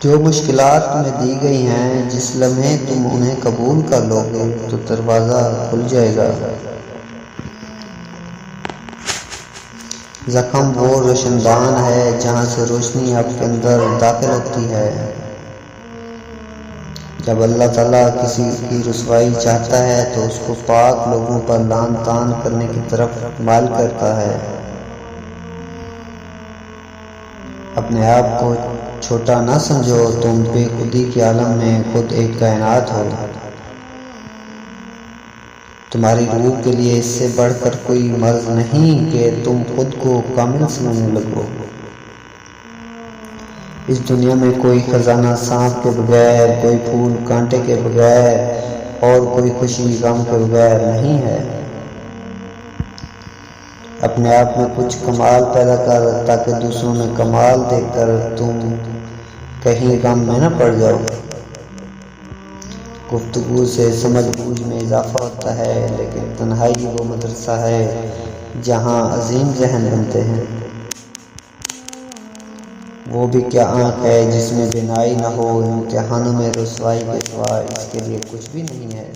جو مشکلات تمہیں دی گئی ہیں، جس لمحے تم انہیں قبول کر لو گے تو دروازہ کھل جائے گا۔ زخم وہ روشندان ہے جہاں سے روشنی آپ کے اندر داخل ہوتی ہے۔ جب اللہ تعالیٰ کسی کی رسوائی چاہتا ہے تو اس کو پاک لوگوں پر لعن طعن کرنے کی طرف مائل کرتا ہے۔ اپنے آپ کو چھوٹا نہ سمجھو، تم بے خودی کے عالم میں خود ایک کائنات ہو۔ تمہاری روح کے لیے اس سے بڑھ کر کوئی مرض نہیں کہ تم خود کو کامل سمجھنے لگو۔ اس دنیا میں کوئی خزانہ سانپ کے بغیر، کوئی پھول کانٹے کے بغیر اور کوئی خوشی غم کے بغیر نہیں ہے۔ اپنے آپ میں کچھ کمال پیدا کر تاکہ دوسروں میں کمال دیکھ کر تم کہیں غم میں نہ پڑ جاؤ۔ گفتگو سے سمجھ بوجھ میں اضافہ ہوتا ہے، لیکن تنہائی وہ مدرسہ ہے جہاں عظیم ذہن بنتے ہیں۔ وہ بھی کیا آنکھ ہے جس میں بینائی نہ ہو، امتحانوں میں رسوائی کے سوا اس کے لیے کچھ بھی نہیں ہے۔